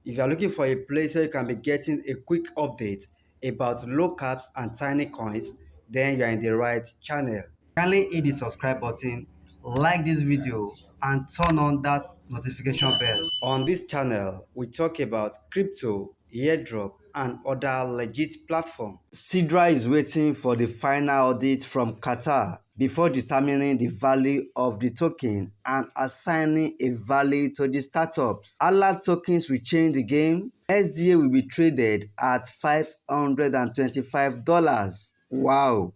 If you are looking for a place where you can be getting a quick update about low caps and tiny coins, then you are in the right channel. Kindly hit the subscribe button, like this video, and turn on that notification bell. On this channel, we talk about crypto, airdrop, and other legit platforms. Sidra is waiting for the final audit from Qatar before determining the value of the token and assigning a value to the startups. ALA tokens will change the game. SDA will be traded at $525. Wow!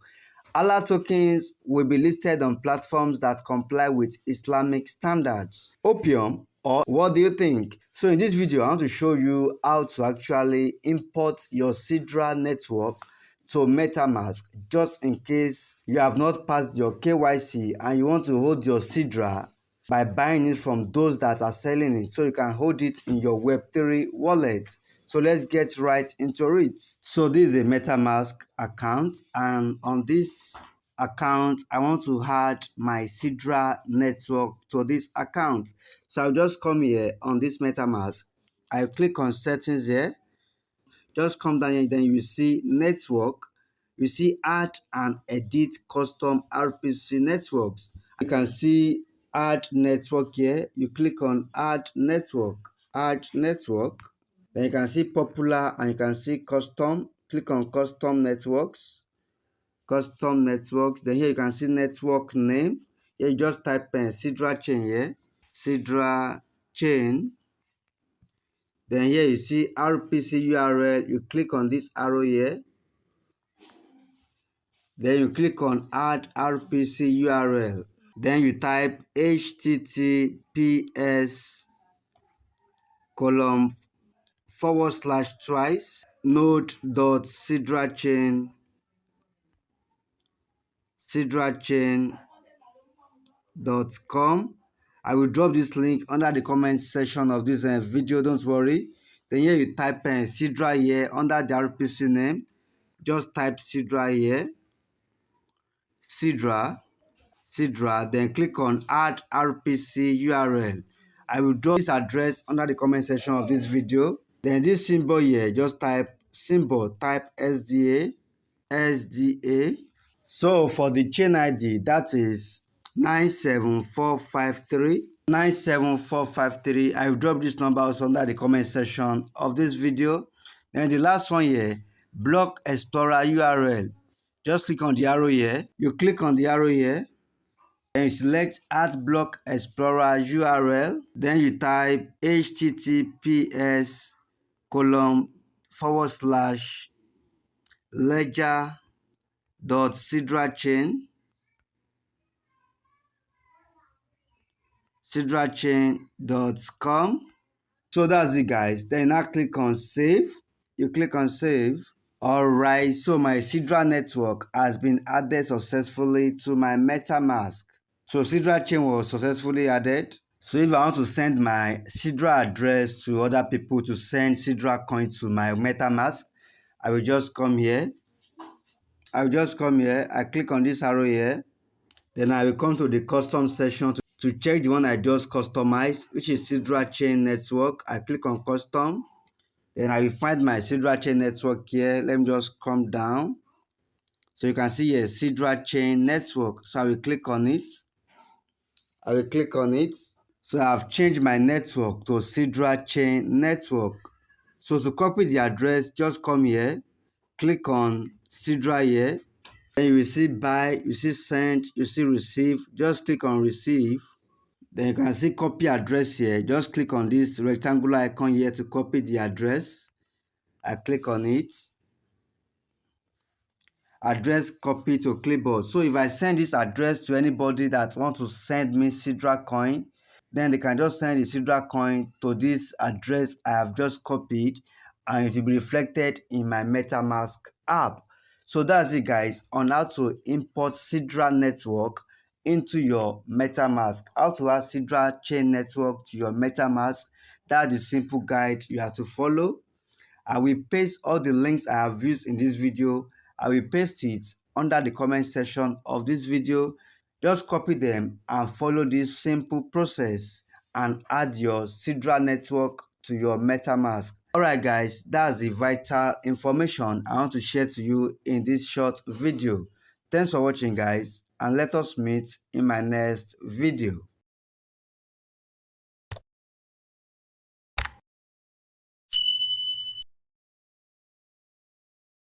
ALA tokens will be listed on platforms that comply with Islamic standards. Opium, or what do you think? So in this video, I want to show you how to actually import your Sidra network to MetaMask, just in case you have not passed your KYC and you want to hold your Sidra by buying it from those that are selling it, so you can hold it in your Web3 wallet. So let's get right into it. So this is a MetaMask account, and on this account, I want to add my Sidra network to this account. So I'll just come here on this MetaMask. I click on settings here. Just come down here, then you will see network. You see add and edit custom RPC networks. You can see add network here. You click on add network. Add network. Then you can see popular and you can see custom. Click on custom networks. Custom networks. Then here you can see network name. Here you just type in Sidra chain here. Sidra chain. Then here you see RPC URL. You click on this arrow here. Then you click on add RPC URL. Then you type https:// sidrachain.com. I will drop this link under the comment section of this video, don't worry. Then here you type in Sidra here under the RPC name. Just type Sidra here. Sidra, then click on add RPC URL. I will drop this address under the comment section of this video. Then this symbol here, just type symbol, type SDA. So for the chain ID, that is 97453. 97453. I will drop this number also under the comment section of this video. Then the last one here, block explorer URL. Just click on the arrow here. You click on the arrow here. Then you select add block explorer URL. Then you type https://ledger.sidrachain.com. So that's it, guys. Then now click on save. You click on save. Alright, so my Sidra network has been added successfully to my MetaMask. So Sidra chain was successfully added. So if I want to send my Sidra address to other people to send Sidra coin to my MetaMask, I will just come here. I click on this arrow here. Then I will come to the custom section to check the one I just customized, which is Sidra chain network. I click on custom. Then I will find my Sidra chain network here. Let me just come down. So you can see here Sidra chain network. So I will click on it. So I've changed my network to Sidra chain network. So to copy the address, just come here. Click on Sidra here. Then you will see buy, you see send, you see receive. Just click on receive. Then you can see copy address here. Just click on this rectangular icon here to copy the address. I click on it. Address copy to clipboard. So if I send this address to anybody that wants to send me Sidra coin, then they can just send the Sidra coin to this address I have just copied, and it will be reflected in my MetaMask app. So that's it, guys, on how to import Sidra network into your MetaMask. How to add Sidra chain network to your MetaMask. That's the simple guide you have to follow. I will paste all the links I have used in this video. I will paste it under the comment section of this video. Just copy them and follow this simple process and add your Sidra network to your MetaMask. Alright guys, that's the vital information I want to share to you in this short video. Thanks for watching guys, and let us meet in my next video.